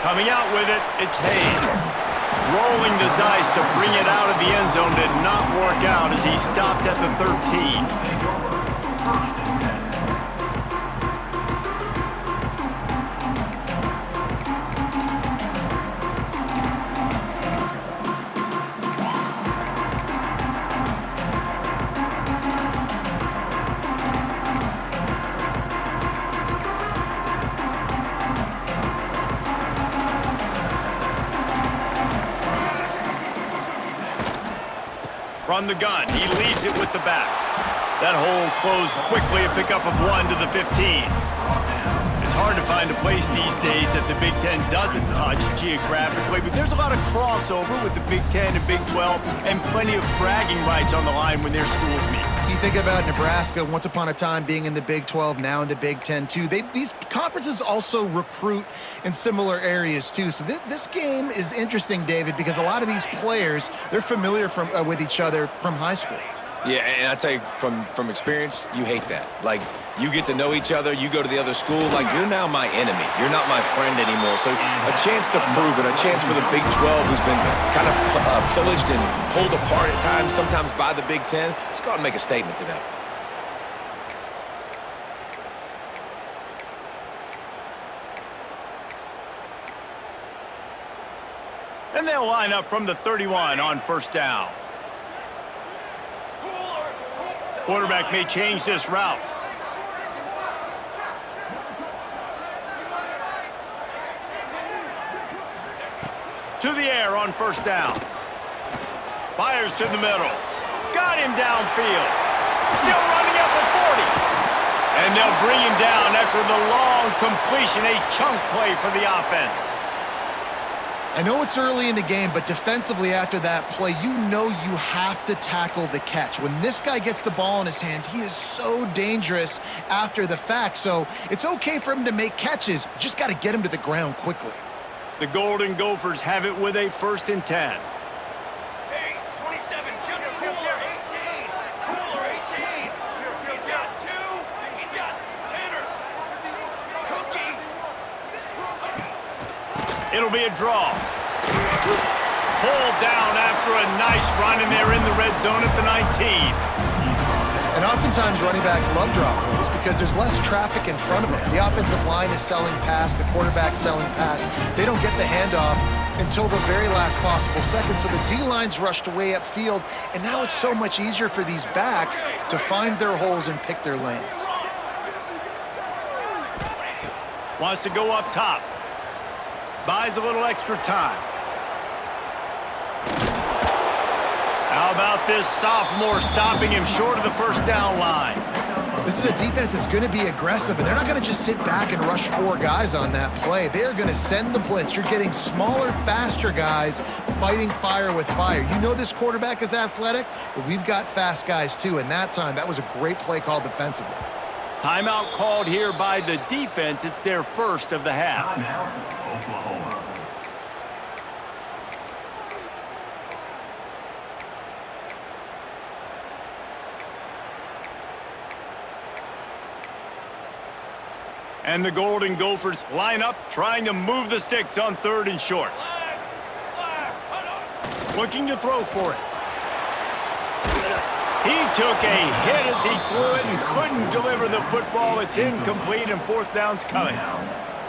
Coming out with it, it's Hayes. Rolling the dice to bring it out of the end zone did not work out as he stopped at the 13. From the gun, he leaves it with the back. That hole closed quickly, a pickup of 1 to the 15. It's hard to find a place these days that the Big Ten doesn't touch geographically, but there's a lot of crossover with the Big Ten and Big 12 and plenty of bragging rights on the line when their schools meet. You think about Nebraska, once upon a time being in the Big 12, now in the Big 10 too. These conferences also recruit in similar areas too. So this game is interesting, David, because a lot of these players, they're familiar with each other from high school. Yeah, and I tell you, from experience, you hate that. Like, you get to know each other, you go to the other school, like, you're now my enemy. You're not my friend anymore. So a chance to prove it, a chance for the Big 12, who's been kind of pillaged and pulled apart at times, sometimes by the Big 10. Let's go out and make a statement today. And they'll line up from the 31 on first down. Quarterback may change this route. To the air on first down. Fires to the middle. Got him downfield. Still running up at 40. And they'll bring him down after the long completion, a chunk play for the offense. I know it's early in the game, but defensively after that play, you know you have to tackle the catch. When this guy gets the ball in his hands, he is so dangerous after the fact. So it's okay for him to make catches. You just got to get him to the ground quickly. The Golden Gophers have it with a 1st and 10. Hayes, 27, Junior Cooler, 18. Cooler, 18. He's got 2. He's got Tanner. Cookie. It'll be a draw. Pulled down after a nice run, and they're in the red zone at the 19. And oftentimes running backs love draw plays because there's less traffic in front of them. The offensive line is selling pass, the quarterback's selling pass. They don't get the handoff until the very last possible second, so the D-line's rushed away upfield, and now it's so much easier for these backs to find their holes and pick their lanes. Wants to go up top. Buys a little extra time. How about this sophomore stopping him short of the first down line? This is a defense that's going to be aggressive, and they're not going to just sit back and rush 4 guys on that play. They are going to send the blitz. You're getting smaller, faster guys fighting fire with fire. You know this quarterback is athletic, but we've got fast guys too, and that time, that was a great play called defensively. Timeout called here by the defense. It's their first of the half. Oklahoma. And the Golden Gophers line up, trying to move the sticks on 3rd and short. Looking to throw for it. He took a hit as he threw it and couldn't deliver the football. It's incomplete, and 4th down's coming.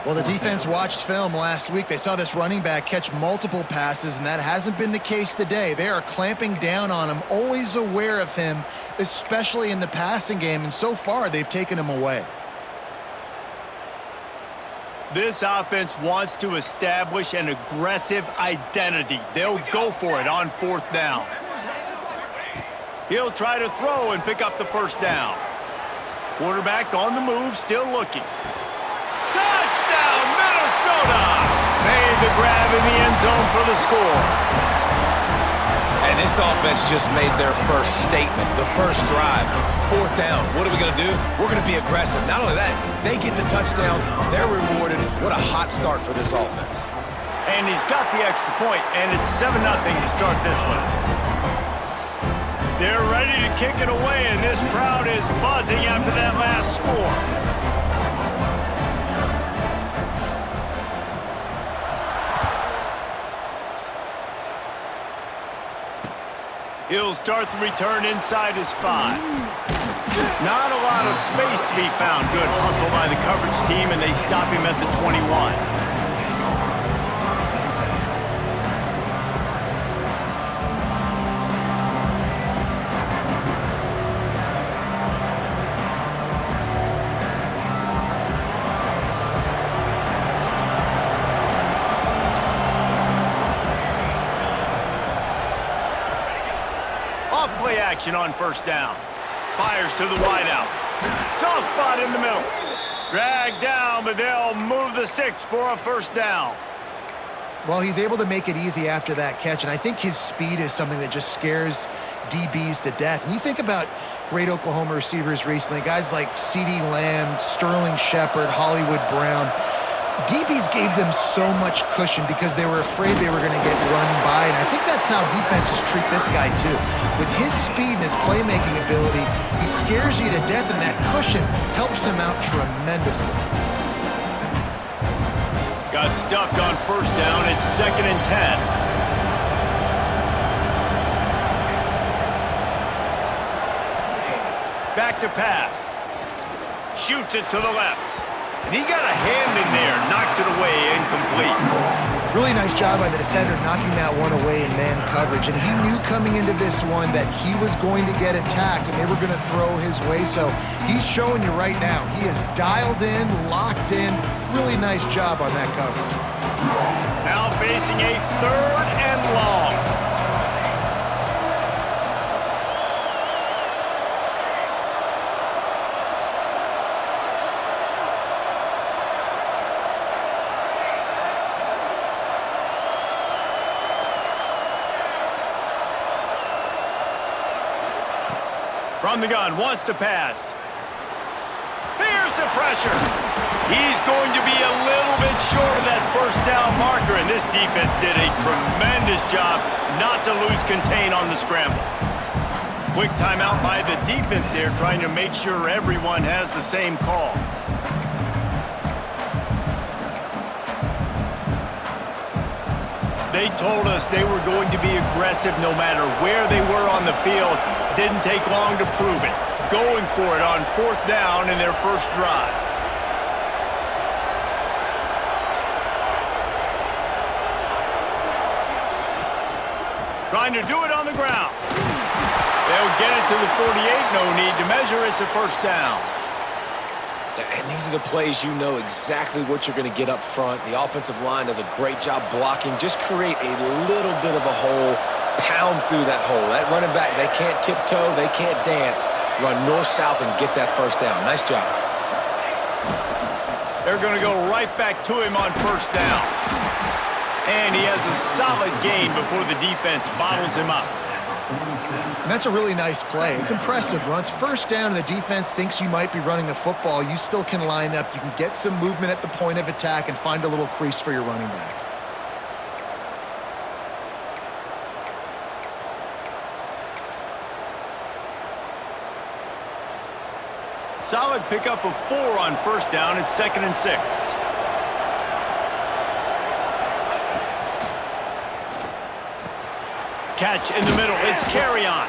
Well, the defense watched film last week. They saw this running back catch multiple passes, and that hasn't been the case today. They are clamping down on him, always aware of him, especially in the passing game, and so far they've taken him away. This offense wants to establish an aggressive identity. They'll go for it on 4th down. He'll try to throw and pick up the first down. Quarterback on the move, still looking. Touchdown, Minnesota! Made the grab in the end zone for the score. And this offense just made their first statement, the first drive. 4th down. What are we going to do? We're going to be aggressive. Not only that, they get the touchdown. They're rewarded. What a hot start for this offense. And he's got the extra point, and it's 7-0 to start this one. They're ready to kick it away, and this crowd is buzzing after that last score. He'll start the return inside his 5. Not a lot of space to be found. Good hustle by the coverage team, and they stop him at the 21. Play action on first down. Fires to the wideout. Soft spot in the middle. Dragged down, but they'll move the sticks for a first down. Well, he's able to make it easy after that catch, and I think his speed is something that just scares DBs to death. And you think about great Oklahoma receivers recently, guys like CeeDee Lamb, Sterling Shepard, Hollywood Brown. DBs gave them so much cushion because they were afraid they were going to get run by, and I think that's how defenses treat this guy too. With his speed and his playmaking ability, he scares you to death, and that cushion helps him out tremendously. Got stuffed on first down. It's 2nd and 10. Back to pass. Shoots it to the left. And he got a hand in there, knocks it away, incomplete. Really nice job by the defender knocking that one away in man coverage. And he knew coming into this one that he was going to get attacked and they were going to throw his way. So he's showing you right now, he is dialed in, locked in. Really nice job on that coverage. Now facing a 3rd and long. From the gun, wants to pass. Here's the pressure. He's going to be a little bit short of that first down marker, and this defense did a tremendous job not to lose contain on the scramble. Quick timeout by the defense there, trying to make sure everyone has the same call. They told us they were going to be aggressive no matter where they were on the field. Didn't take long to prove it. Going for it on 4th down in their first drive. Trying to do it on the ground. They'll get it to the 48. No need to measure. It's a first down. And these are the plays you know exactly what you're going to get up front. The offensive line does a great job blocking. Just create a little bit of a hole. Pound through that hole. That running back, they can't tiptoe, they can't dance. Run north-south and get that first down. Nice job. They're going to go right back to him on first down. And he has a solid gain before the defense bottles him up. And that's a really nice play. It's impressive. Once first down and the defense thinks you might be running the football, you still can line up. You can get some movement at the point of attack and find a little crease for your running back. Solid pickup of 4 on first down. It's 2nd and 6. Catch in the middle. It's Carrion.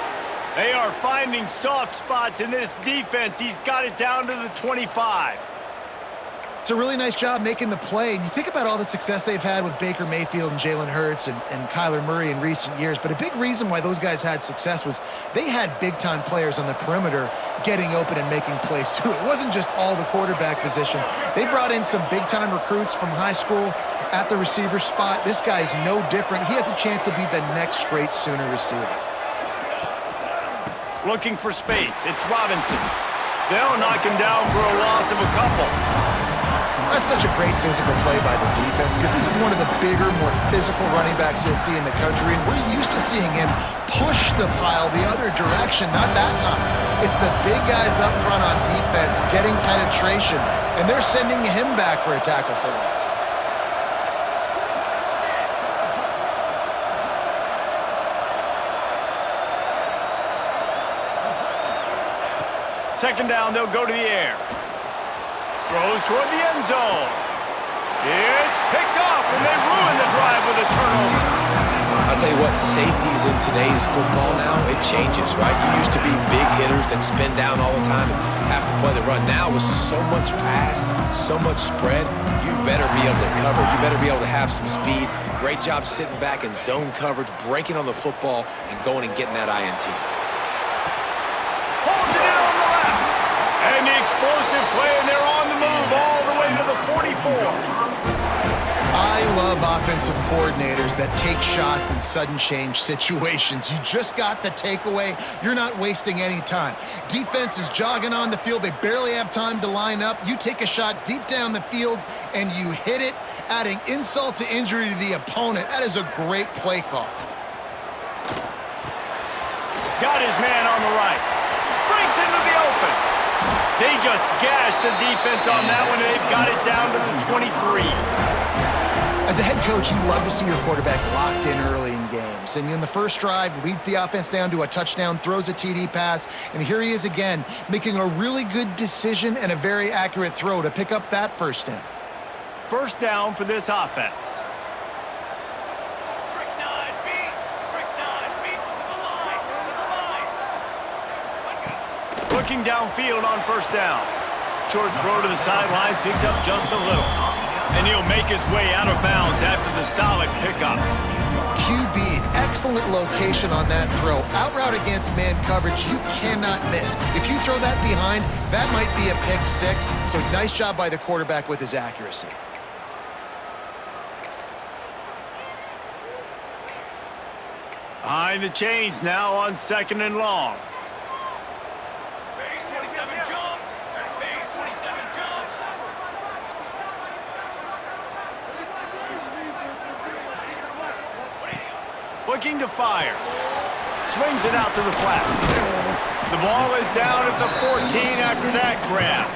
They are finding soft spots in this defense. He's got it down to the 25. It's a really nice job making the play. And you think about all the success they've had with Baker Mayfield and Jalen Hurts and Kyler Murray in recent years. But a big reason why those guys had success was they had big-time players on the perimeter getting open and making plays too. It wasn't just all the quarterback position. They brought in some big-time recruits from high school at the receiver spot. This guy's no different. He has a chance to be the next great Sooner receiver. Looking for space. It's Robinson. They'll knock him down for a loss of a couple. That's such a great physical play by the defense because this is one of the bigger, more physical running backs you'll see in the country, and we're used to seeing him push the pile the other direction. Not that time. It's the big guys up front on defense getting penetration, and they're sending him back for a tackle for loss. Second down, they'll go to the air. Throws toward the end zone. It's picked off, and they ruin the drive with a turnover. I'll tell you what, safeties in today's football now, it changes, right? You used to be big hitters that spin down all the time and have to play the run. Now with so much pass, so much spread, you better be able to cover. You better be able to have some speed. Great job sitting back in zone coverage, breaking on the football, and going and getting that INT. Holds it in on the left. And the explosive play, and they're on the move all the way to the 44. I love offensive coordinators that take shots in sudden change situations. You just got the takeaway. You're not wasting any time. Defense is jogging on the field. They barely have time to line up. You take a shot deep down the field, and you hit it, adding insult to injury to the opponent. That is a great play call. Got his man on the right. Breaks into the open. They just gashed the defense on that one, and they've got it down to the 23. As a head coach, you love to see your quarterback locked in early in games. And in the first drive, leads the offense down to a touchdown, throws a TD pass, and here he is again, making a really good decision and a very accurate throw to pick up that first down. First down for this offense. Trick 9, beat. Trick 9, beat to the line. Looking downfield on first down. Short throw to the sideline, picks up just a little. And he'll make his way out of bounds after the solid pickup. QB, excellent location on that throw. Out route against man coverage, you cannot miss. If you throw that behind, that might be a pick six. So nice job by the quarterback with his accuracy. Behind the chains now on 2nd and long. Base 27 jump. Base 27 jump. Looking to fire. Swings it out to the flat. The ball is down at the 14 after that grab.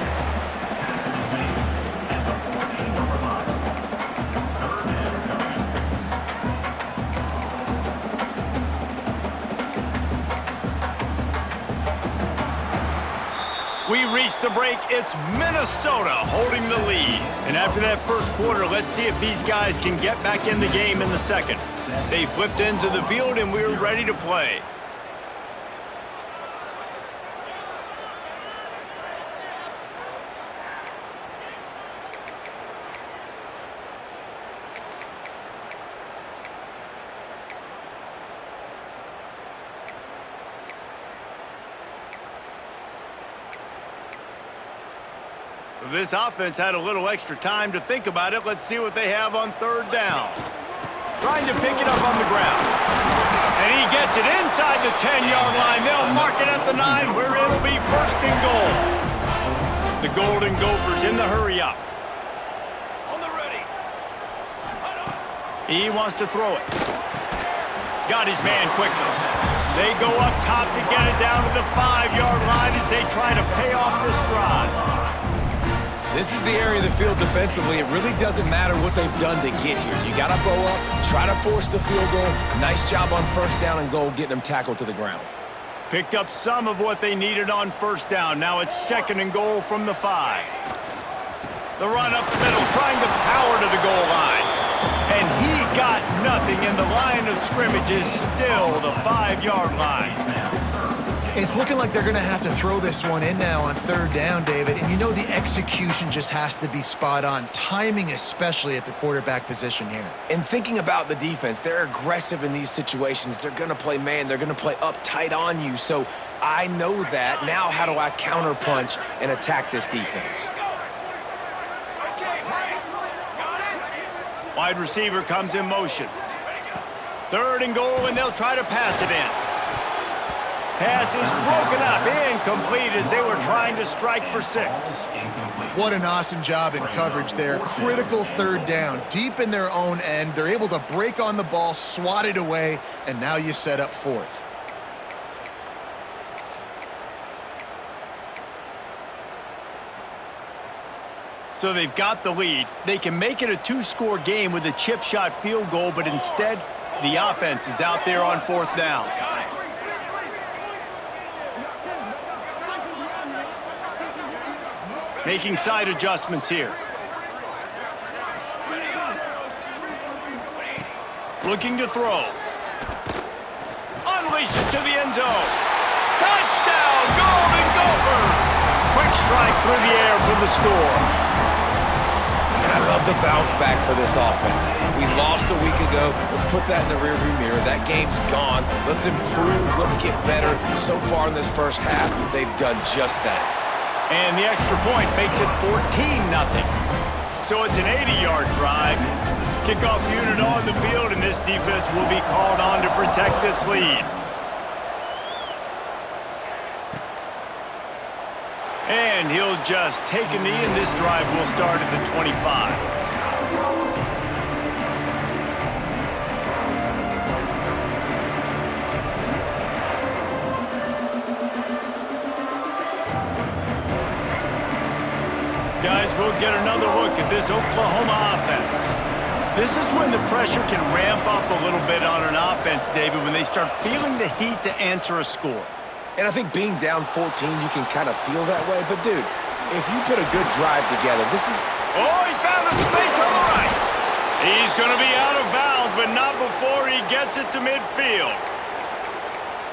We reach the break. It's Minnesota holding the lead. And after that first quarter, let's see if these guys can get back in the game in the second. They flipped into the field, and we're ready to play. This offense had a little extra time to think about it. Let's see what they have on third down. Trying to pick it up on the ground. And he gets it inside the 10-yard line. They'll mark it at the 9 where it'll be first and goal. The Golden Gophers in the hurry up. On the ready. He wants to throw it. Got his man quickly. They go up top to get it down to the 5-yard line as they try to pay off this drive. This is the area of the field defensively. It really doesn't matter what they've done to get here. You got to go up, try to force the field goal. Nice job on first down and goal, getting them tackled to the ground. Picked up some of what they needed on first down. Now it's 2nd and goal from the 5. The run up the middle, trying to power to the goal line. And he got nothing, and the line of scrimmage is still the 5-yard line. It's looking like they're going to have to throw this one in now on third down, David. And you know the execution just has to be spot on. Timing especially at the quarterback position here. And thinking about the defense, they're aggressive in these situations. They're going to play man. They're going to play up tight on you. So I know that. Now how do I counterpunch and attack this defense? Wide receiver comes in motion. 3rd and goal, and they'll try to pass it in. Pass is broken up, incomplete as they were trying to strike for 6. What an awesome job in coverage there. Critical third down, deep in their own end. They're able to break on the ball, swat it away, and now you set up 4th. So they've got the lead. They can make it a 2-score game with a chip shot field goal, but instead, the offense is out there on 4th down. Making side adjustments here. Looking to throw. unleashes to the end zone. Touchdown, Golden Gophers! Quick strike through the air for the score. And I love the bounce back for this offense. We lost a week ago. Let's put that in the rearview mirror. That game's gone. Let's improve. Let's get better. So far in this first half, they've done just that. And the extra point makes it 14-0. So it's an 80-yard drive. Kickoff unit on the field, and this defense will be called on to protect this lead. And he'll just take a knee, and this drive will start at the 25. Guys, we'll get another look at this Oklahoma offense. This is when the pressure can ramp up a little bit on an offense, David, when they start feeling the heat to answer a score. And I think being down 14, you can kind of feel that way. But, dude, if you put a good drive together, this is... Oh, he found a space on the right. He's going to be out of bounds, but not before he gets it to midfield.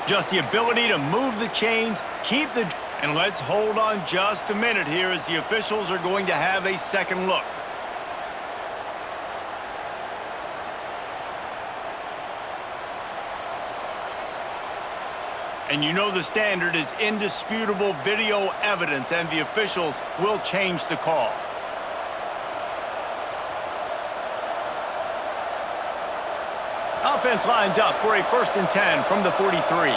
Just the ability to move the chains, keep the... And let's hold on just a minute here as the officials are going to have a second look. And you know the standard is indisputable video evidence, and the officials will change the call. Offense lines up for a 1st and 10 from the 43.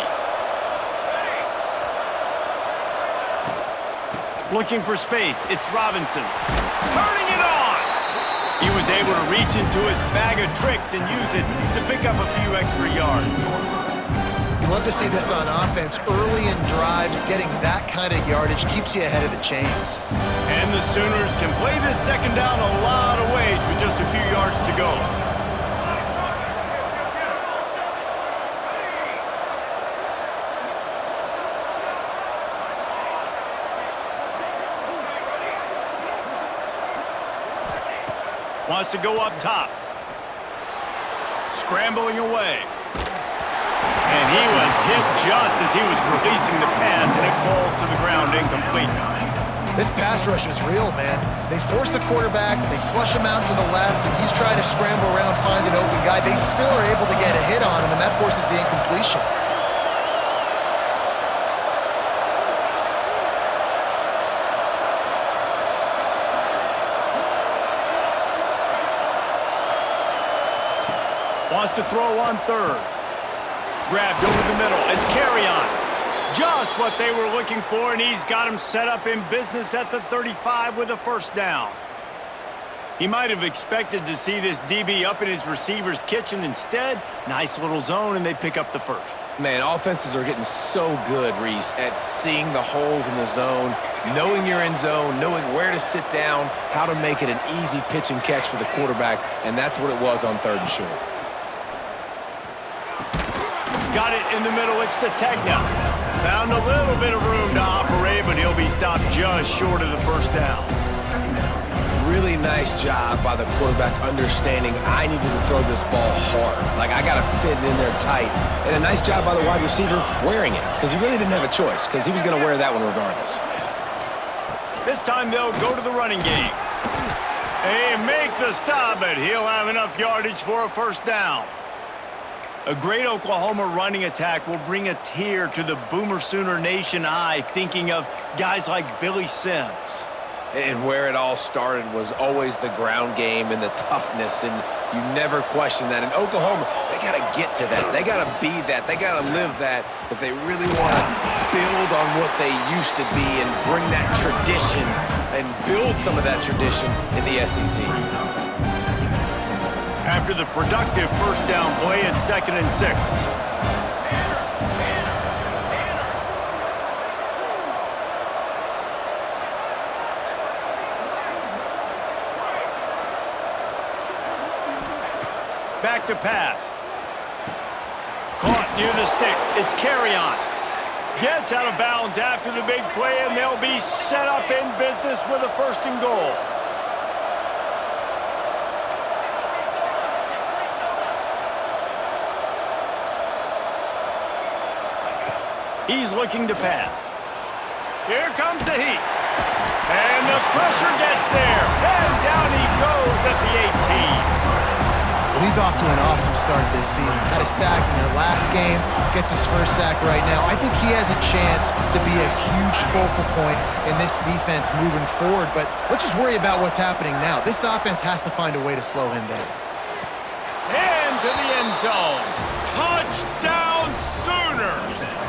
Looking for space, it's Robinson. Turning it on! He was able to reach into his bag of tricks and use it to pick up a few extra yards. Love to see this on offense. Early in drives, getting that kind of yardage keeps you ahead of the chains. And the Sooners can play this second down a lot of ways with just a few yards to go. Wants to go up top. Scrambling away. And he was hit just as he was releasing the pass, and it falls to the ground incomplete. This pass rush is real, man. They force the quarterback, they flush him out to the left, and he's trying to scramble around, find an open guy. They still are able to get a hit on him, and that forces the incompletion. Wants to throw on 3rd. Grabbed over the middle. It's Carrion. Just what they were looking for, and he's got him set up in business at the 35 with a 1st down. He might have expected to see this DB up in his receiver's kitchen. Instead, nice little zone, and they pick up the 1st. Man, offenses are getting so good, Reese, at seeing the holes in the zone, knowing you're in zone, knowing where to sit down, how to make it an easy pitch and catch for the quarterback, and that's what it was on 3rd and short. Got it in the middle, it's Sategna. Found a little bit of room to operate, but he'll be stopped just short of the 1st down. Really nice job by the quarterback understanding I needed to throw this ball hard. Like, I got to fit it in there tight. And a nice job by the wide receiver wearing it, because he really didn't have a choice, because he was going to wear that one regardless. This time they'll go to the running game. They make the stop, but he'll have enough yardage for a 1st down. A great Oklahoma running attack will bring a tear to the Boomer Sooner Nation eye, thinking of guys like Billy Sims. And where it all started was always the ground game and the toughness, and you never question that. In Oklahoma, they got to get to that. They got to be that. They got to live that if they really want to build on what they used to be and bring that tradition and build some of that tradition in the SEC. After the productive 1st down play, it's 2nd and 6. Back to pass. Caught near the sticks. It's Carrion. Gets out of bounds after the big play, and they'll be set up in business with a 1st and goal. He's looking to pass. Here comes the heat. And the pressure gets there. And down he goes at the 18. Well, he's off to an awesome start this season. Had a sack in their last game, gets his first sack right now. I think he has a chance to be a huge focal point in this defense moving forward, but let's just worry about what's happening now. This offense has to find a way to slow him down. And to the end zone. Touchdown Sooners!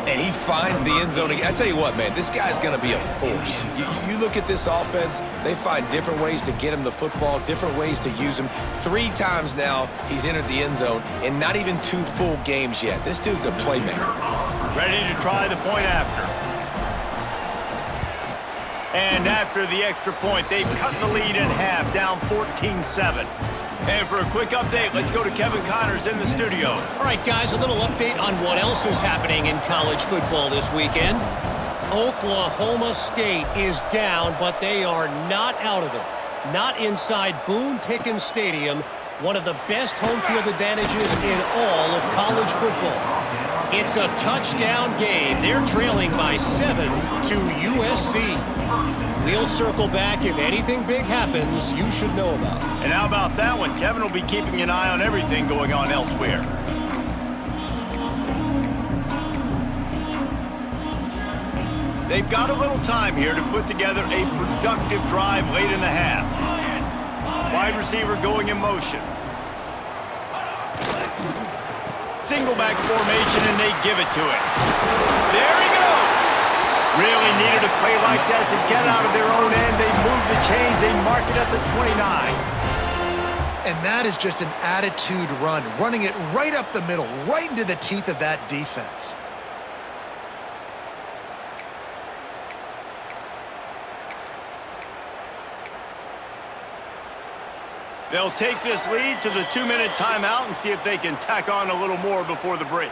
And he finds the end zone again. I tell you what, man, this guy's going to be a force. You look at this offense, they find different ways to get him the football, different ways to use him. 3 times now he's entered the end zone, and not even 2 full games yet. This dude's a playmaker. Ready to try the point after. And after the extra point, they've cut the lead in half, down 14-7. And for a quick update, let's go to Kevin Connors in the studio. All right, guys, a little update on what else is happening in college football this weekend. Oklahoma State is down, but they are not out of it. Not inside Boone Pickens Stadium, one of the best home field advantages in all of college football. It's a touchdown game. They're trailing by 7 to USC. We'll circle back if anything big happens you should know about. And how about that one? Kevin will be keeping an eye on everything going on elsewhere. They've got a little time here to put together a productive drive late in the half. Wide receiver going in motion. Single back formation, and they give it to him. There he goes! Really needed a play like that to get out of their own end. They move the chains. They mark it at the 29. And that is just an attitude run, running it right up the middle, right into the teeth of that defense. They'll take this lead to the 2-minute timeout and see if they can tack on a little more before the break.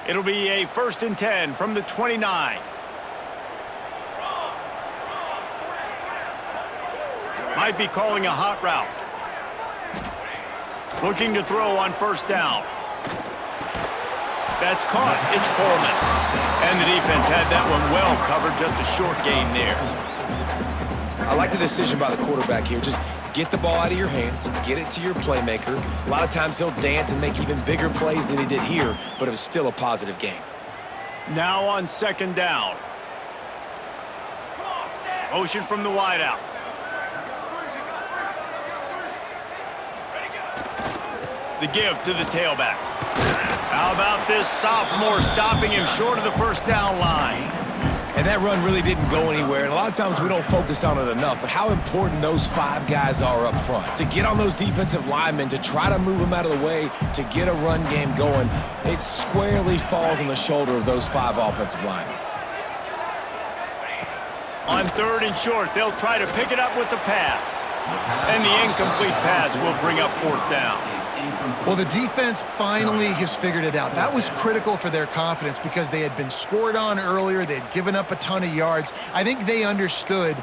It'll be a 1st and 10 from the 29. Might be calling a hot route. Looking to throw on 1st down. That's caught. It's Coleman. And the defense had that one well covered. Just a short gain there. I like the decision by the quarterback here. Just get the ball out of your hands, get it to your playmaker. A lot of times he'll dance and make even bigger plays than he did here, but it was still a positive game. Now on 2nd down. Motion from the wideout. The give to the tailback. How about this sophomore stopping him short of the 1st down line? And that run really didn't go anywhere, and a lot of times we don't focus on it enough, but how important those 5 guys are up front. To get on those defensive linemen, to try to move them out of the way, to get a run game going, it squarely falls on the shoulder of those 5 offensive linemen. On 3rd and short, they'll try to pick it up with the pass. And the incomplete pass will bring up 4th down. Well, the defense finally has figured it out. That was critical for their confidence because they had been scored on earlier. They had given up a ton of yards. I think they understood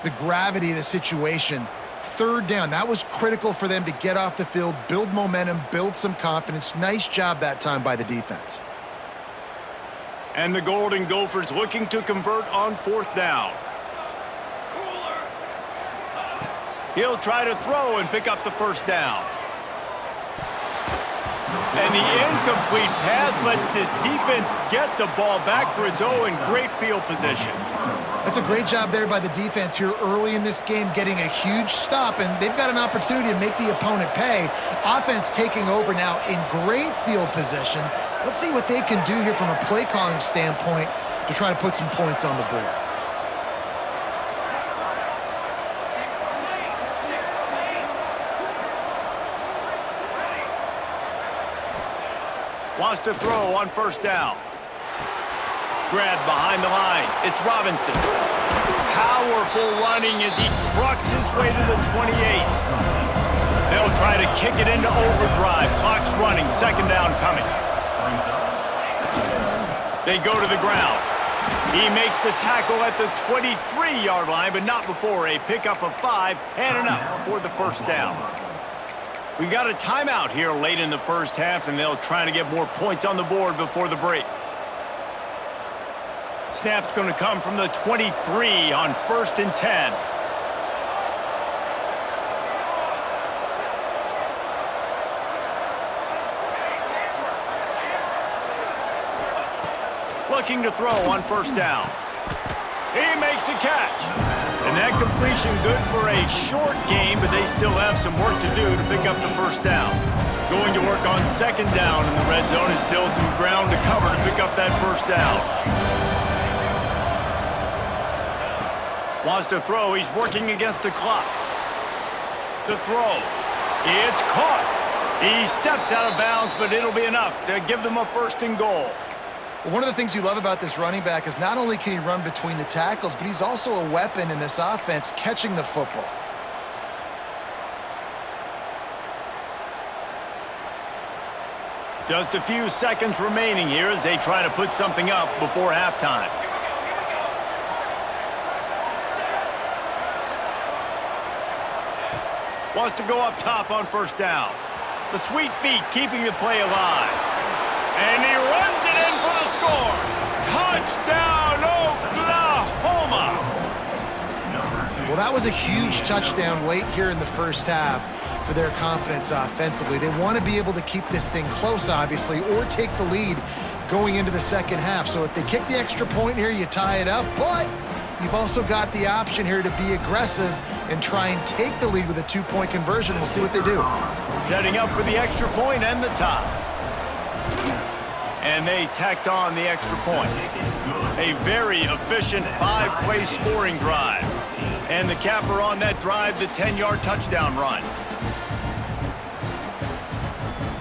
the gravity of the situation. 3rd down, that was critical for them to get off the field, build momentum, build some confidence. Nice job that time by the defense. And the Golden Gophers looking to convert on 4th down. He'll try to throw and pick up the 1st down. And the incomplete pass lets this defense get the ball back for its own great field position. That's a great job there by the defense here early in this game, getting a huge stop, and they've got an opportunity to make the opponent pay. Offense taking over now in great field position. Let's see what they can do here from a play calling standpoint to try to put some points on the board. Wants to throw on 1st down. Grabbed behind the line. It's Robinson. Powerful running as he trucks his way to the 28. They'll try to kick it into overdrive. Clock's running. 2nd down coming. They go to the ground. He makes the tackle at the 23-yard line, but not before a pickup of 5 and enough for the first down. We got a timeout here late in the first half, and they'll try to get more points on the board before the break. Snap's going to come from the 23 on 1st and 10. Looking to throw on 1st down. He makes a catch. And that completion good for a short game, but they still have some work to do to pick up the 1st down. Going to work on 2nd down in the red zone is still some ground to cover to pick up that 1st down. Wants to throw. He's working against the clock. The throw. It's caught. He steps out of bounds, but it'll be enough to give them a 1st and goal. Well, one of the things you love about this running back is not only can he run between the tackles, but he's also a weapon in this offense catching the football. Just a few seconds remaining here as they try to put something up before halftime. Wants to go up top on 1st down. The sweet feet keeping the play alive. And he runs it in for the score. Touchdown, Oklahoma! Well, that was a huge touchdown late here in the first half for their confidence offensively. They want to be able to keep this thing close, obviously, or take the lead going into the second half. So if they kick the extra point here, you tie it up, but you've also got the option here to be aggressive and try and take the lead with a 2-point conversion. We'll see what they do. Setting up for the extra point and the tie. And they tacked on the extra point. A very efficient 5-play scoring drive. And the capper on that drive, the 10-yard touchdown run.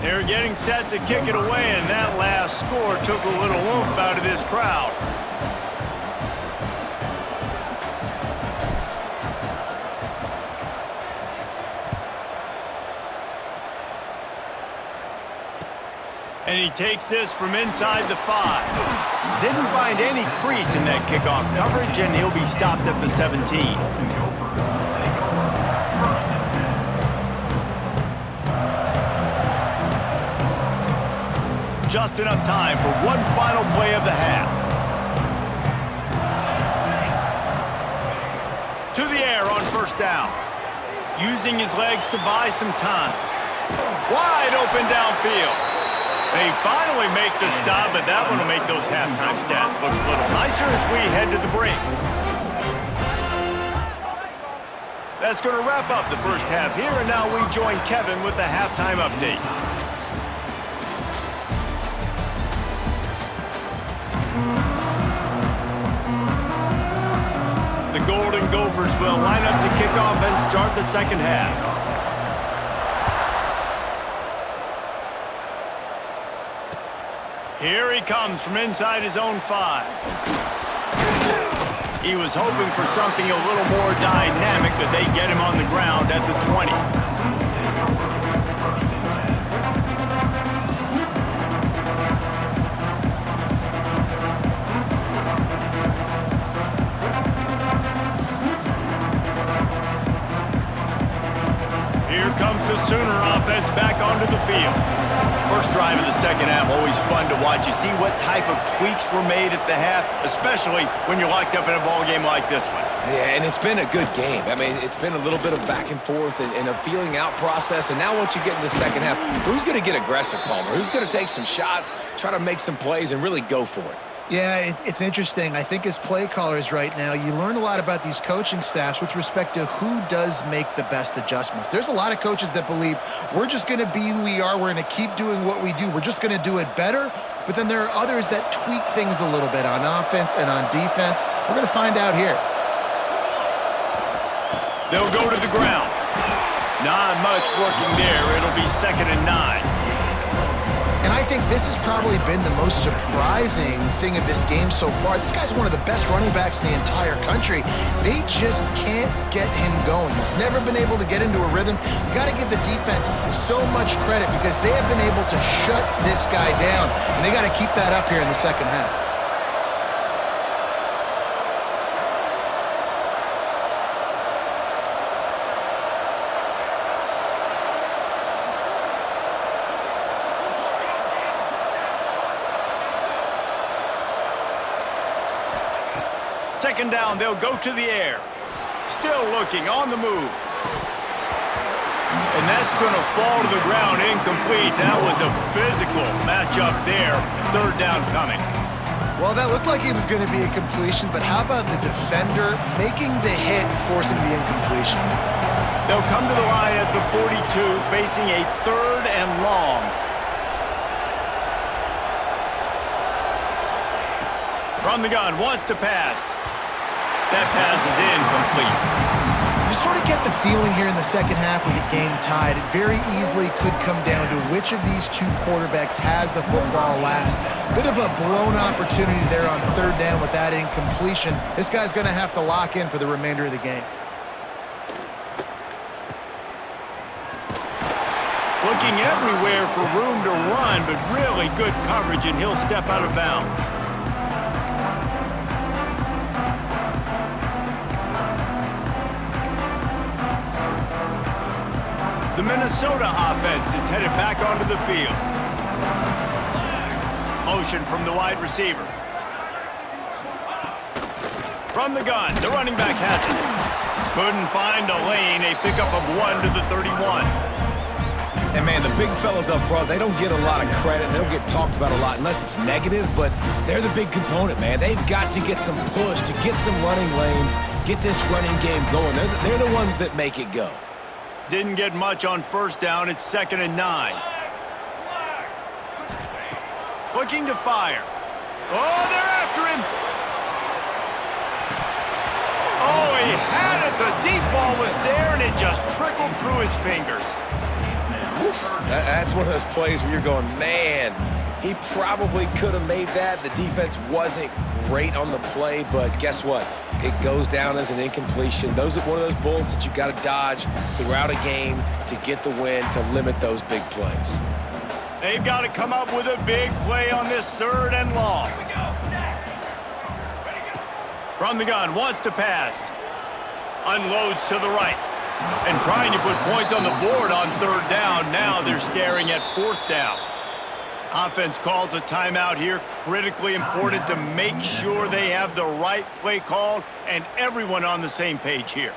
They're getting set to kick it away, and that last score took a little oomph out of this crowd. And he takes this from inside the 5. Didn't find any crease in that kickoff coverage, and he'll be stopped at the 17. Just enough time for one final play of the half. To the air on 1st down. Using his legs to buy some time. Wide open downfield. They finally make the stop, but that one will make those halftime stats look a little nicer as we head to the break. That's going to wrap up the first half here, and now we join Kevin with the halftime update. The Golden Gophers will line up to kick off and start the second half. Here he comes from inside his own 5. He was hoping for something a little more dynamic, but they get him on the ground at the 20. Here comes the Sooner offense back onto the field. First drive of the second half, always fun to watch. You see what type of tweaks were made at the half, especially when you're locked up in a ball game like this one. Yeah, and it's been a good game. I mean, it's been a little bit of back and forth and a feeling out process. And now once you get in the second half, who's going to get aggressive, Palmer? Who's going to take some shots, try to make some plays, and really go for it? Yeah, it's interesting. I think as play callers right now, you learn a lot about these coaching staffs with respect to who does make the best adjustments. There's a lot of coaches that believe we're just going to be who we are. We're going to keep doing what we do. We're just going to do it better. But then there are others that tweak things a little bit on offense and on defense. We're going to find out here. They'll go to the ground. Not much working there. It'll be 2nd and 9. And I think this has probably been the most surprising thing of this game so far. This guy's one of the best running backs in the entire country. They just can't get him going. He's never been able to get into a rhythm. You got to give the defense so much credit because they have been able to shut this guy down. And they got to keep that up here in the second half. Second down, they'll go to the air. Still looking, on the move. And that's going to fall to the ground, incomplete. That was a physical matchup there. Third down coming. Well, that looked like it was going to be a completion, but how about the defender making the hit and forcing the incompletion? They'll come to the line at the 42, facing a third and long. From the gun, wants to pass. That pass is incomplete. You sort of get the feeling here in the second half with the game tied. It very easily could come down to which of these two quarterbacks has the football last. Bit of a blown opportunity there on third down with that incompletion. This guy's going to have to lock in for the remainder of the game. Looking everywhere for room to run, but really good coverage, and he'll step out of bounds. The Minnesota offense is headed back onto the field. Motion from the wide receiver. From the gun, the running back has it. Couldn't find a lane, a pickup of 1 to the 31. And, man, the big fellas up front, they don't get a lot of credit. They don't get talked about a lot unless it's negative, but they're the big component, man. They've got to get some push, to get some running lanes, get this running game going. They're the ones that make it go. Didn't get much on first down. It's 2nd and 9. Looking to fire. Oh, they're after him. Oh, he had it. The deep ball was there, and it just trickled through his fingers. That's one of those plays where you're going, man, he probably could have made that. The defense wasn't great on the play, but guess what? It goes down as an incompletion. Those are one of those bullets that you got to dodge throughout a game to get the win, to limit those big plays. They've got to come up with a big play on this third and long. From the gun, wants to pass. Unloads to the right. And trying to put points on the board on third down. Now they're staring at fourth down. Offense calls a timeout here. Critically important to make sure they have the right play called and everyone on the same page here.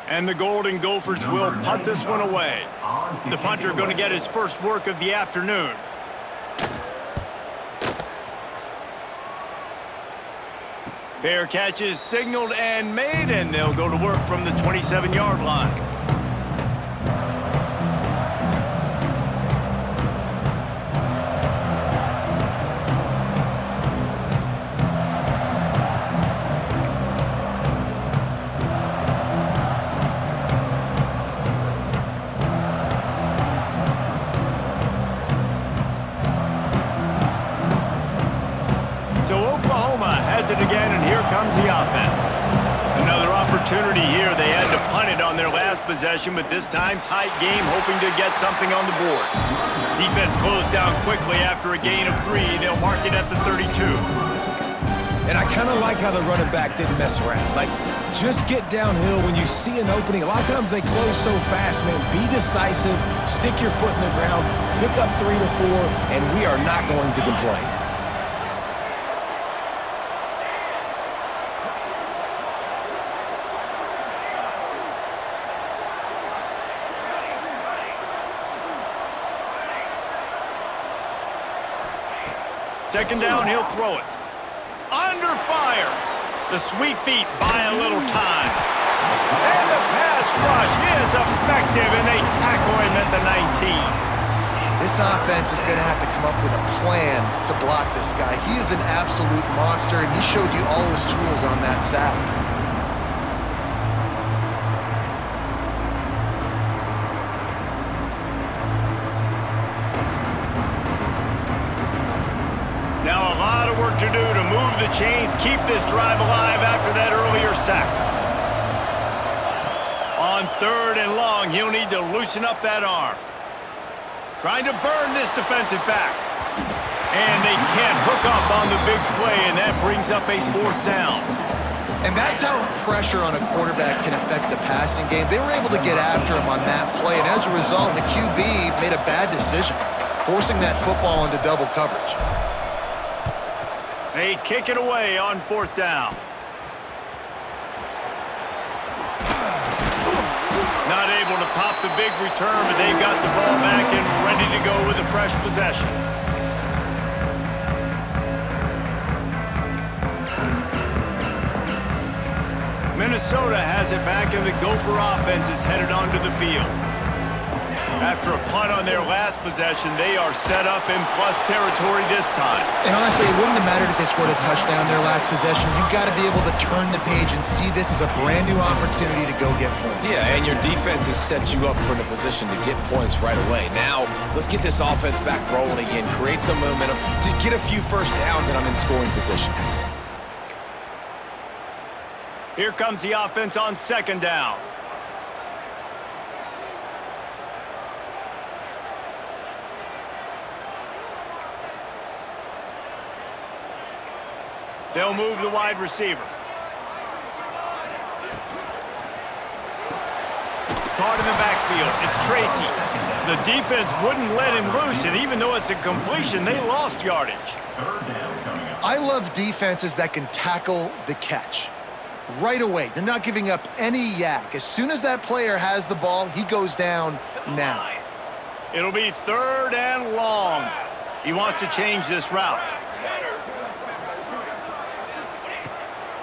And the Golden Gophers will punt this one away. The punter going to get his first work of the afternoon. Fair catch is signaled and made, and they'll go to work from the 27-yard line. So Oklahoma has it again, and here comes the offense. Another opportunity here. They had to punt it on their last possession, but this time tight game, hoping to get something on the board. Defense closed down quickly after a gain of 3. They'll mark it at the 32. And I kind of like how the running back didn't mess around. Like, just get downhill when you see an opening. A lot of times they close so fast, man. Be decisive, stick your foot in the ground, pick up 3 to 4, and we are not going to complain. Second down, he'll throw it. Under fire. The sweet feet buy a little time. And the pass rush is effective, and they tackle him at the 19. This offense is going to have to come up with a plan to block this guy. He is an absolute monster, and he showed you all his tools on that sack. Now a lot of work to do to move the chains, keep this drive alive after that earlier sack. On third and long, he'll need to loosen up that arm. Trying to burn this defensive back. And they can't hook up on the big play, and that brings up a fourth down. And that's how pressure on a quarterback can affect the passing game. They were able to get after him on that play, and as a result, the QB made a bad decision. forcing that football into double coverage. They kick it away on 4th down. Not able to pop the big return, but they've got the ball back and ready to go with a fresh possession. Minnesota has it back, and the Gopher offense is headed onto the field. After a punt on their last possession, they are set up in plus territory this time. And honestly, it wouldn't have mattered if they scored a touchdown their last possession. You've got to be able to turn the page and see this as a brand new opportunity to go get points. Yeah, and your defense has set you up for the position to get points right away. Now, let's get this offense back rolling again, create some momentum, just get a few first downs, and I'm in scoring position. Here comes the offense on 2nd down. They'll move the wide receiver. Caught in the backfield. It's Tracy. The defense wouldn't let him loose, and even though it's a completion, they lost yardage. I love defenses that can tackle the catch. Right away, you're not giving up any yak. As soon as that player has the ball, he goes down now. It'll be 3rd and long. He wants to change this route.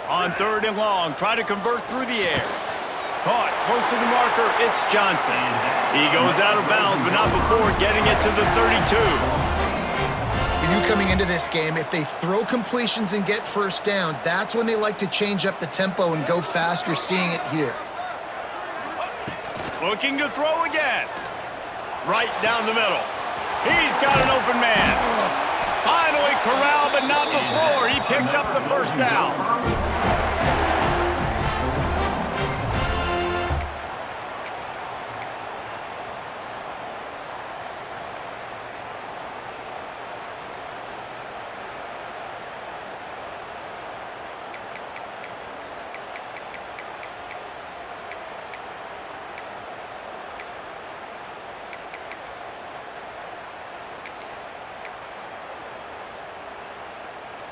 On 3rd and long, try to convert through the air. Caught, close to the marker, it's Johnson. He goes out of bounds, but not before getting it to the 32. When you're coming into this game, if they throw completions and get first downs, that's when they like to change up the tempo and go fast. You're seeing it here. Looking to throw again. Right down the middle. He's got an open man. Finally corralled, but not before. He picks up the first down.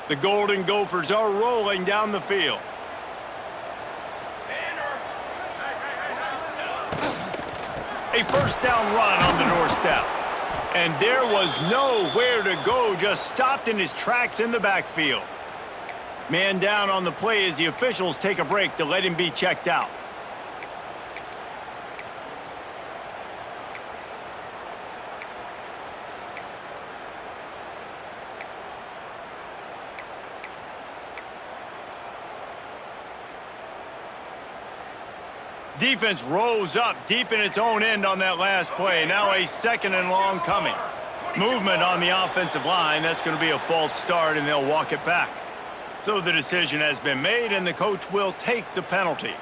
The Golden Gophers are rolling down the field. A first down run on the doorstep. And there was nowhere to go, just stopped in his tracks in the backfield. Man down on the play as the officials take a break to let him be checked out. Defense rose up deep in its own end on that last play. Now a 2nd and long coming. Movement on the offensive line. That's going to be a false start, and they'll walk it back. So the decision has been made, and the coach will take the penalty.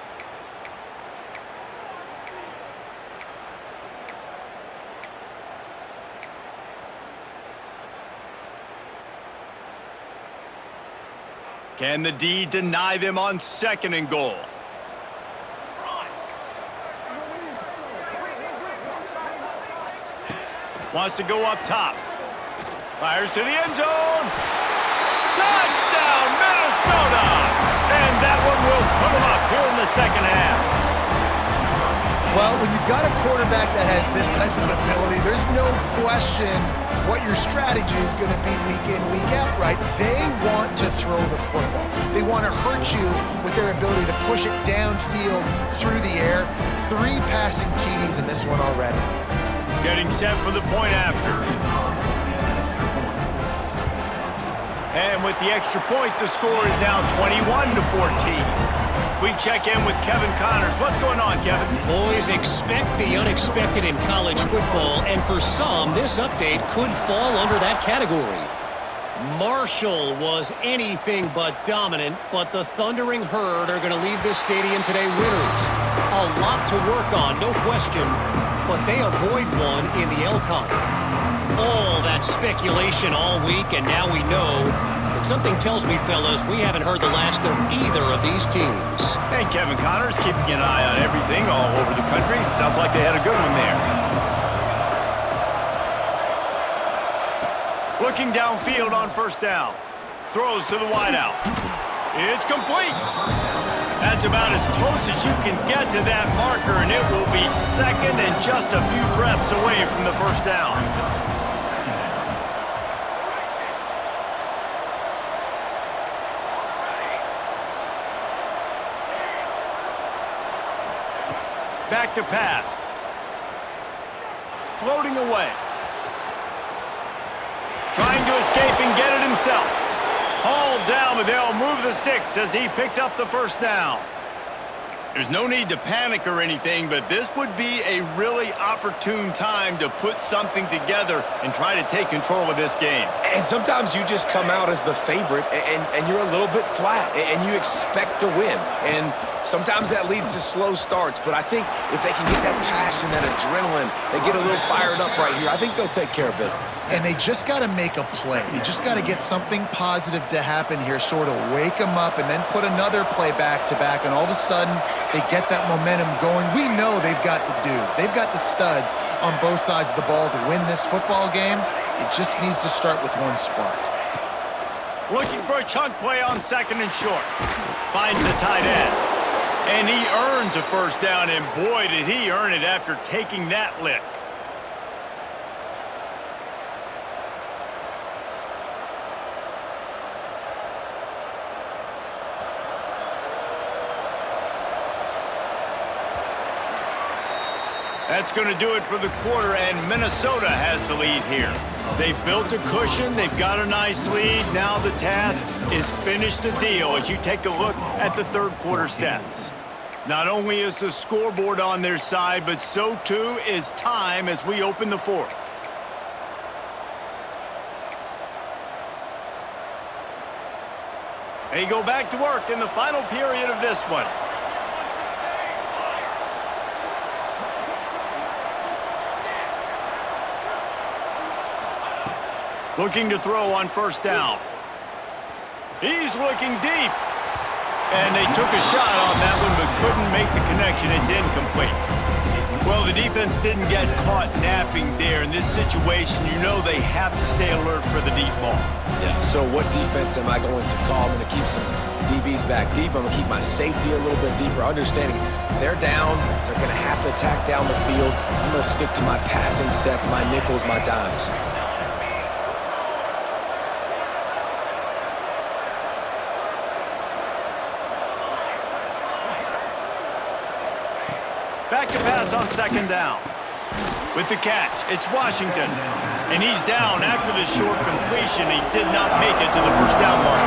Can the D deny them on 2nd and goal? Wants to go up top. Fires to the end zone. Touchdown, Minnesota! And that one will put them up here in the 2nd half. Well, when you've got a quarterback that has this type of ability, there's no question what your strategy is going to be week in, week out, right? They want to throw the football. They want to hurt you with their ability to push it downfield through the air. 3 passing TDs in this one already. Getting set for the point after. And with the extra point, the score is now 21-14. We check in with Kevin Connors. What's going on, Kevin? Boys, expect the unexpected in college football, and for some, this update could fall under that category. Marshall was anything but dominant, but the Thundering Herd are going to leave this stadium today winners. A lot to work on, no question, but they avoid one in the Elcon. All that speculation all week, and now we know. But something tells me, fellas, we haven't heard the last of either of these teams. And Kevin Connors keeping an eye on everything all over the country. Sounds like they had a good one there. Looking downfield on first down. Throws to the wideout. It's complete. That's about as close as you can get to that marker, and it will be second and just a few breaths away from the first down. Back to pass. Floating away. Trying to escape and get it himself. Hauled down, but they'll move the sticks as he picks up the first down. There's no need to panic or anything, but this would be a really opportune time to put something together and try to take control of this game. And sometimes you just come out as the favorite, and you're a little bit flat, and you expect to win. And sometimes that leads to slow starts, but I think if they can get that passion, that adrenaline, they get a little fired up right here, I think they'll take care of business. And they just got to make a play. They just got to get something positive to happen here, sort of wake them up and then put another play back-to-back, and all of a sudden they get that momentum going. We know they've got the dudes. They've got the studs on both sides of the ball to win this football game. It just needs to start with one spark. Looking for a chunk play on second and short. Finds the tight end. And he earns a first down, and boy, did he earn it after taking that lick. That's going to do it for the quarter, and Minnesota has the lead here. They've built a cushion. They've got a nice lead. Now the task is finish the deal as you take a look at the third quarter stats. Not only is the scoreboard on their side, but so too is time as we open the fourth. They go back to work in the final period of this one. Looking to throw on first down. He's looking deep. And they took a shot on that one, but couldn't make the connection. It's incomplete. Well, the defense didn't get caught napping there. In this situation, you know they have to stay alert for the deep ball. Yeah, so what defense am I going to call? I'm going to keep some DBs back deep. I'm going to keep my safety a little bit deeper, understanding they're down. They're going to have to attack down the field. I'm going to stick to my passing sets, my nickels, my dimes. Back to pass on second down. With the catch, it's Washington. And he's down after the short completion. He did not make it to the first down mark.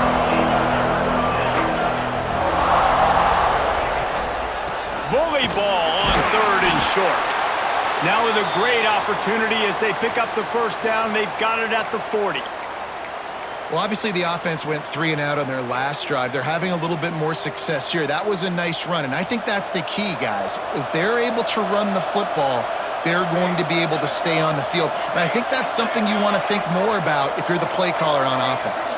Bully ball on third and short. Now with a great opportunity as they pick up the first down. They've got it at the 40. Well, obviously the offense went 3 and out on their last drive. They're having a little bit more success here. That was a nice run, and I think that's the key, guys. If they're able to run the football, they're going to be able to stay on the field. And I think that's something you want to think more about if you're the play caller on offense.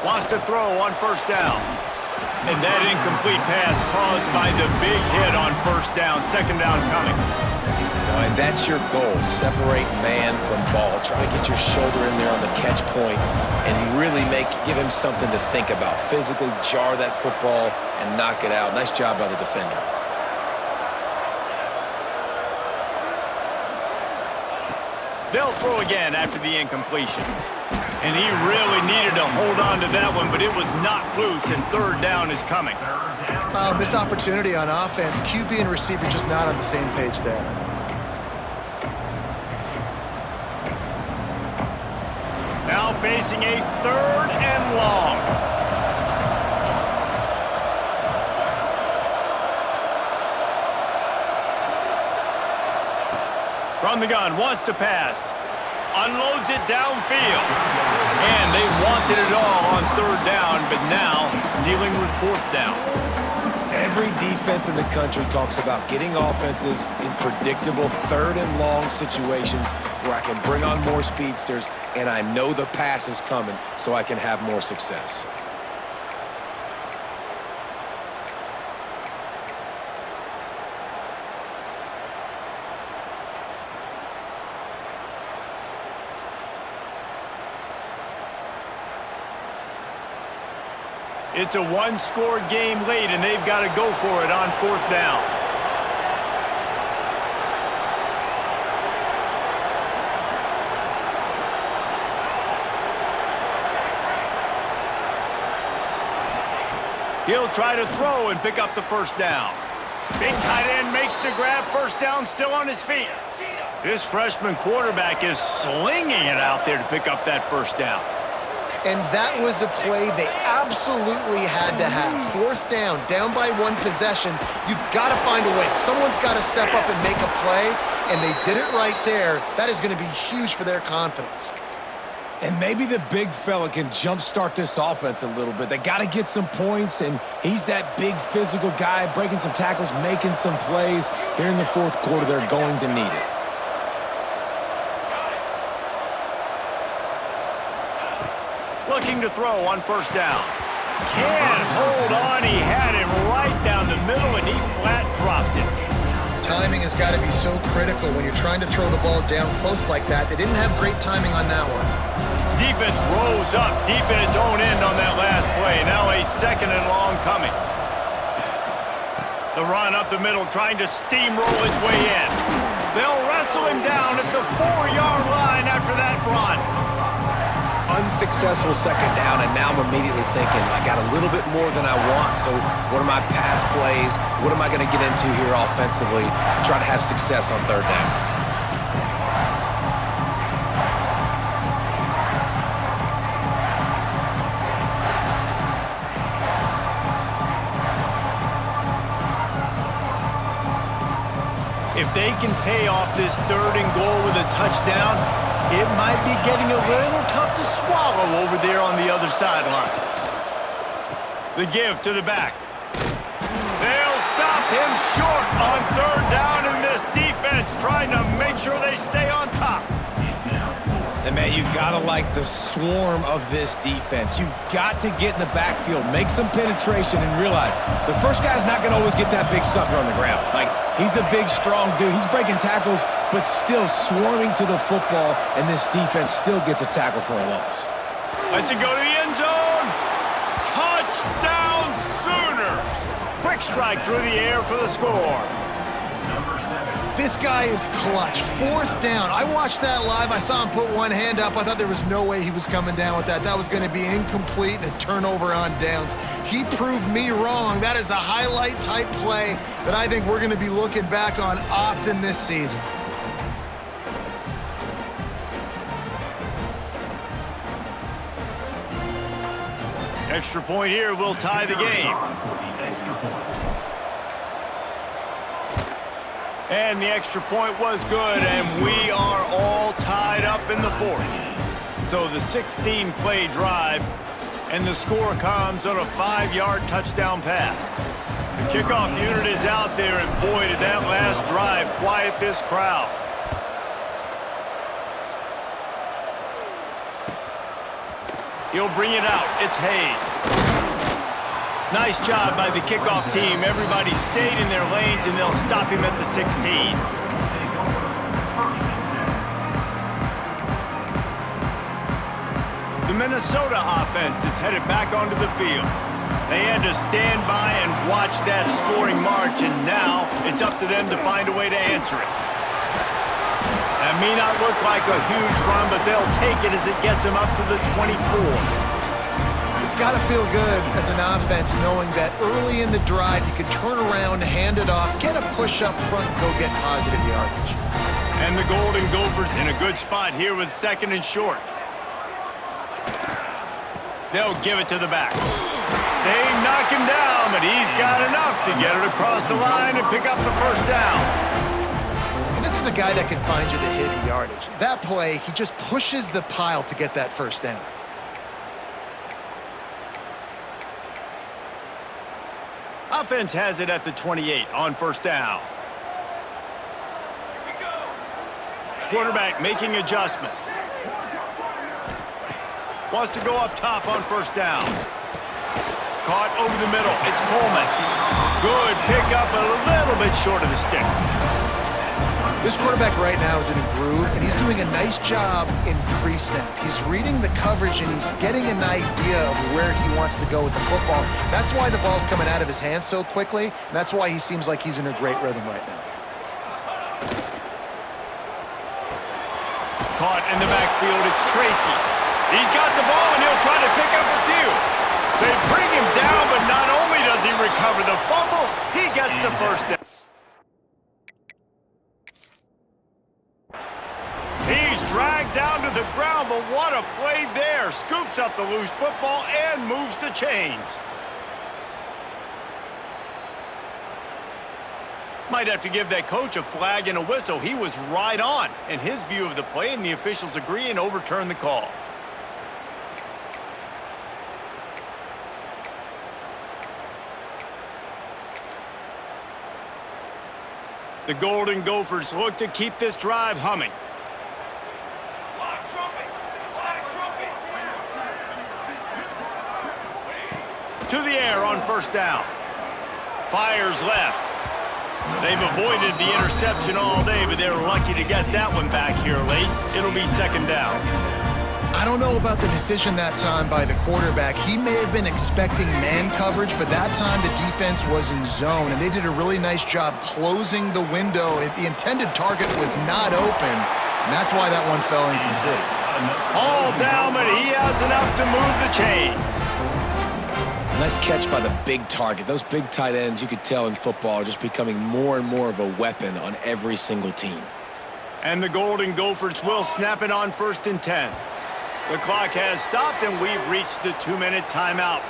Wants to throw on first down. And that incomplete pass caused by the big hit on first down. Second down coming. And that's your goal. Separate man from ball. Try to get your shoulder in there on the catch point and really give him something to think about. Physically jar that football and knock it out. Nice job by the defender. They'll throw again after the incompletion. And he really needed to hold on to that one, but it was not loose, and third down is coming. Missed opportunity on offense. QB and receiver just not on the same page there. Now facing a third and long. From the gun, wants to pass. Unloads it downfield. And they wanted it all on third down, but now dealing with fourth down. Every defense in the country talks about getting offenses in predictable third and long situations where I can bring on more speedsters and I know the pass is coming so I can have more success. It's a one-score game late, and they've got to go for it on 4th down. He'll try to throw and pick up the first down. Big tight end makes the grab. First down, still on his feet. This freshman quarterback is slinging it out there to pick up that first down. And that was a play they absolutely had to have. 4th down, down by 1 possession. You've got to find a way. Someone's got to step up and make a play, and they did it right there. That is going to be huge for their confidence. And maybe the big fella can jumpstart this offense a little bit. They got to get some points, and he's that big physical guy, breaking some tackles, making some plays. Here in the 4th quarter, they're going to need it. Looking to throw on first down. Can't hold on. He had him right down the middle, and he flat dropped it. Timing has got to be so critical when you're trying to throw the ball down close like that. They didn't have great timing on that one. Defense rose up deep in its own end on that last play. Now a 2nd and long coming. The run up the middle, trying to steamroll his way in. They'll wrestle him down at the 4-yard line after that run. Unsuccessful 2nd down, and now I'm immediately thinking, I got a little bit more than I want, so what are my pass plays? What am I going to get into here offensively? Try to have success on 3rd down. If they can pay off this 3rd and goal with a touchdown, it might be getting a little tough to swallow over there on the other sideline. The give to the back. They'll stop him short on 3rd down, and this defense trying to make sure they stay on top. And, man, you got to like the swarm of this defense. You've got to get in the backfield, make some penetration, and realize the first guy's not going to always get that big sucker on the ground. Like, he's a big, strong dude. He's breaking tackles, but still swarming to the football, and this defense still gets a tackle for a loss. Let's it go to the end zone. Touchdown, Sooners. Quick strike through the air for the score. This guy is clutch. 4th down. I watched that live. I saw him put one hand up. I thought there was no way he was coming down with that. That was going to be incomplete and a turnover on downs. He proved me wrong. That is a highlight-type play that I think we're going to be looking back on often this season. Extra point here will tie the game. And the extra point was good, and we are all tied up in the 4th. So the 16-play drive, and the score comes on a 5-yard touchdown pass. The kickoff unit is out there, and boy, did that last drive quiet this crowd. He'll bring it out. It's Hayes. Nice job by the kickoff team. Everybody stayed in their lanes, and they'll stop him at the 16. The Minnesota offense is headed back onto the field. They had to stand by and watch that scoring march, and now it's up to them to find a way to answer it. That may not look like a huge run, but they'll take it as it gets them up to the 24. It's got to feel good as an offense knowing that early in the drive you can turn around, hand it off, get a push up front, and go get positive yardage. And the Golden Gophers in a good spot here with 2nd and short. They'll give it to the back. They knock him down, but he's got enough to get it across the line and pick up the first down. And this is a guy that can find you the hidden yardage. That play, he just pushes the pile to get that first down. Offense has it at the 28 on first down. Quarterback making adjustments. Wants to go up top on first down. Caught over the middle. It's Coleman. Good pickup, but a little bit short of the sticks. This quarterback right now is in a groove, and he's doing a nice job in pre-snap. He's reading the coverage, and he's getting an idea of where he wants to go with the football. That's why the ball's coming out of his hands so quickly, and that's why he seems like he's in a great rhythm right now. Caught in the backfield, it's Tracy. He's got the ball, and he'll try to pick up a few. They bring him down, but not only does he recover the fumble, he gets the first down. He's dragged down to the ground, but what a play there. Scoops up the loose football and moves the chains. Might have to give that coach a flag and a whistle. He was right on in his view of the play, and the officials agree and overturn the call. The Golden Gophers look to keep this drive humming. To the air on first down. Fires left. They've avoided the interception all day, but they're lucky to get that one back here late. It'll be second down. I don't know about the decision that time by the quarterback. He may have been expecting man coverage, but that time the defense was in zone, and they did a really nice job closing the window. The intended target was not open, and that's why that one fell incomplete. All down, but he has enough to move the chains. Nice catch by the big target. Those big tight ends, you could tell in football, are just becoming more and more of a weapon on every single team. And the Golden Gophers will snap it on 1st and 10. The clock has stopped, and we've reached the 2-minute timeout.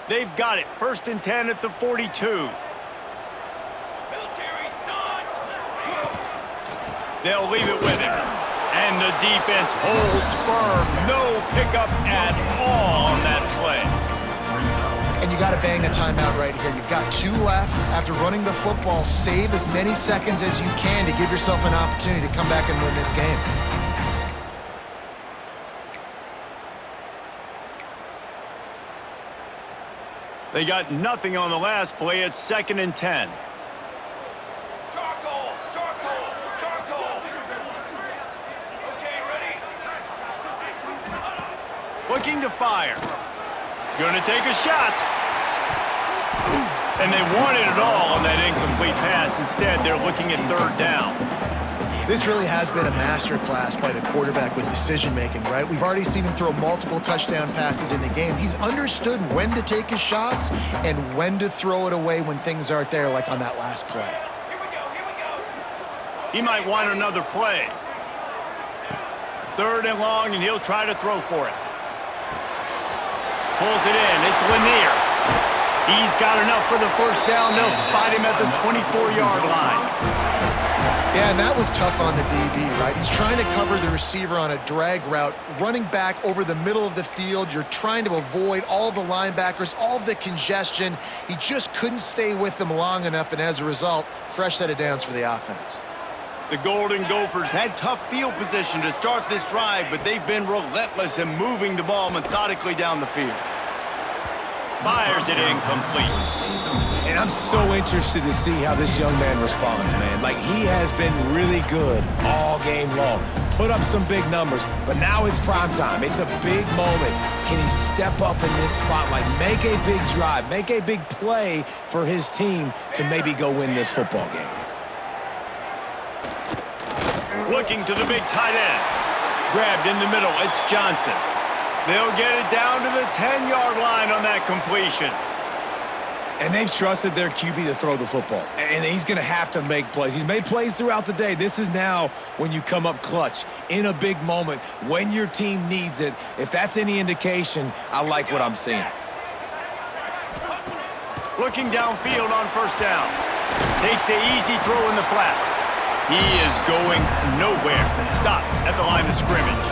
They've got it. 1st and 10 at the 42. They'll leave it with him. And the defense holds firm. No pickup at all on that play. And you got to bang a timeout right here. You've got 2 left. After running the football, save as many seconds as you can to give yourself an opportunity to come back and win this game. They got nothing on the last play. It's 2nd and 10. Looking to fire. Gonna take a shot. And they wanted it all on that incomplete pass. Instead, they're looking at 3rd down. This really has been a masterclass by the quarterback with decision-making, right? We've already seen him throw multiple touchdown passes in the game. He's understood when to take his shots and when to throw it away when things aren't there, like on that last play. Here we go. He might want another play. 3rd and long, and he'll try to throw for it. Pulls it in. It's Lanier. He's got enough for the 1st down. They'll spot him at the 24-yard line. Yeah, and that was tough on the DB, right? He's trying to cover the receiver on a drag route, running back over the middle of the field. You're trying to avoid all of the linebackers, all of the congestion. He just couldn't stay with them long enough, and as a result, fresh set of downs for the offense. The Golden Gophers had tough field position to start this drive, but they've been relentless in moving the ball methodically down the field. Fires it incomplete. And I'm so interested to see how this young man responds, man. Like, he has been really good all game long. Put up some big numbers, but now it's prime time. It's a big moment. Can he step up in this spotlight, make a big drive, make a big play for his team to maybe go win this football game? Looking to the big tight end. Grabbed in the middle. It's Johnson. They'll get it down to the 10-yard line on that completion. And they've trusted their QB to throw the football. And he's going to have to make plays. He's made plays throughout the day. This is now when you come up clutch in a big moment when your team needs it. If that's any indication, I like what I'm seeing. Looking downfield on 1st down. Takes the easy throw in the flat. He is going nowhere. Stop at the line of scrimmage.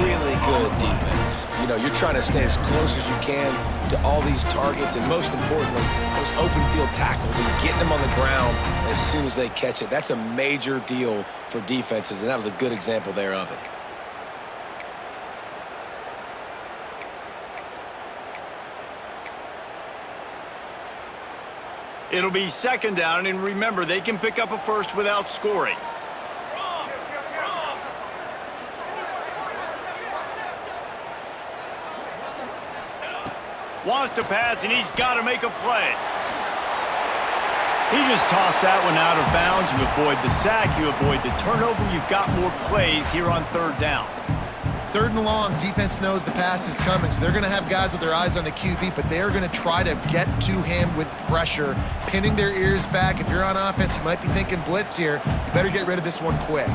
Really good good defense. You know, you're trying to stay as close as you can to all these targets, and most importantly, those open field tackles and getting them on the ground as soon as they catch it. That's a major deal for defenses, and that was a good example there of it. It'll be second down, and remember, they can pick up a first without scoring. Wants to pass, and he's got to make a play. He just tossed that one out of bounds. You avoid the sack, you avoid the turnover. You've got more plays here on third down. Third and long, defense knows the pass is coming, so they're going to have guys with their eyes on the QB, but they're going to try to get to him with pressure, pinning their ears back. If you're on offense, you might be thinking blitz here. You better get rid of this one quick.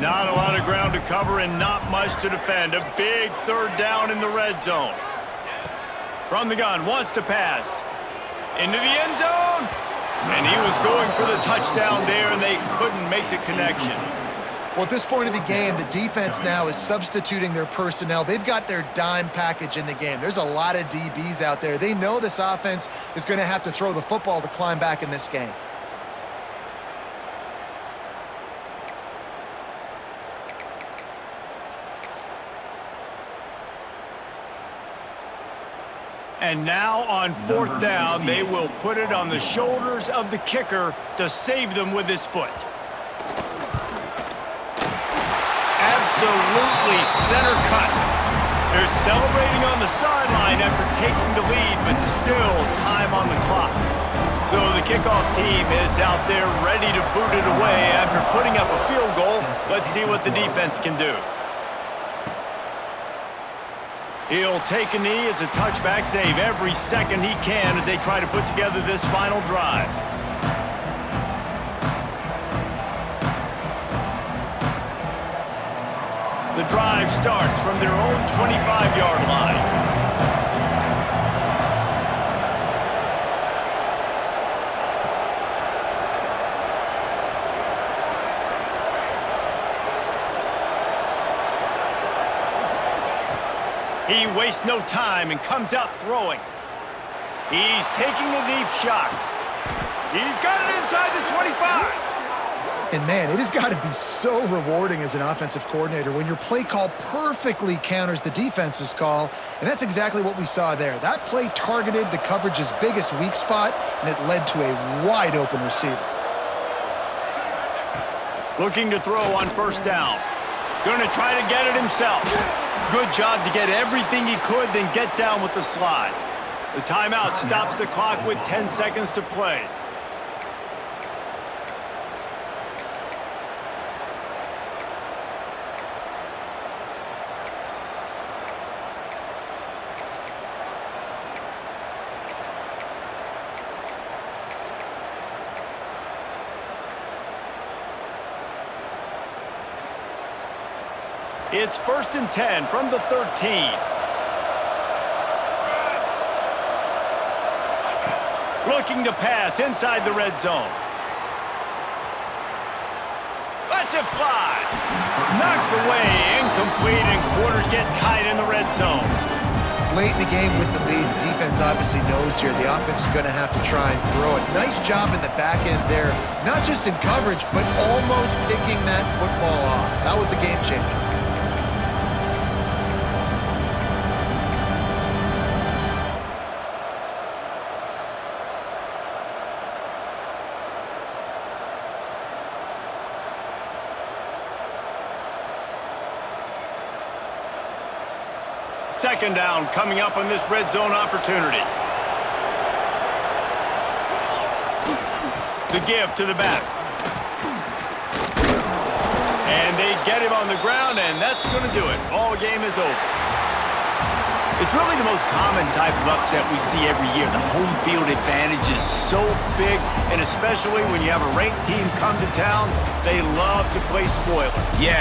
Not a lot of ground to cover and not much to defend. A big third down in the red zone. From the gun, wants to pass. Into the end zone. And he was going for the touchdown there, and they couldn't make the connection. Well, at this point of the game, the defense now is substituting their personnel. They've got their dime package in the game. There's a lot of DBs out there. They know this offense is going to have to throw the football to climb back in this game. And now on fourth down, they will put it on the shoulders of the kicker to save them with his foot. Absolutely center cut. They're celebrating on the sideline after taking the lead, but still time on the clock. So the kickoff team is out there ready to boot it away after putting up a field goal. Let's see what the defense can do. He'll take a knee. It's a touchback save every second he can as they try to put together this final drive. The drive starts from their own 25-yard line. He wastes no time and comes out throwing. He's taking a deep shot. He's got it inside the 25. And man, it has got to be so rewarding as an offensive coordinator when your play call perfectly counters the defense's call, and that's exactly what we saw there. That play targeted the coverage's biggest weak spot, and it led to a wide-open receiver. Looking to throw on first down. Going to try to get it himself. Good job to get everything he could, then get down with the slide. The timeout stops the clock with 10 seconds to play. It's 1st and 10 from the 13. Looking to pass inside the red zone. Lets it fly. Knocked away, incomplete, and quarters get tight in the red zone. Late in the game with the lead, the defense obviously knows here the offense is going to have to try and throw it. Nice job in the back end there, not just in coverage, but almost picking that football off. That was a game changer. Second down coming up on this red zone opportunity. The give to the back. And they get him on the ground, and that's going to do it. Ball game is over. It's really the most common type of upset we see every year. The home field advantage is so big, and especially when you have a ranked team come to town, they love to play spoiler. Yeah,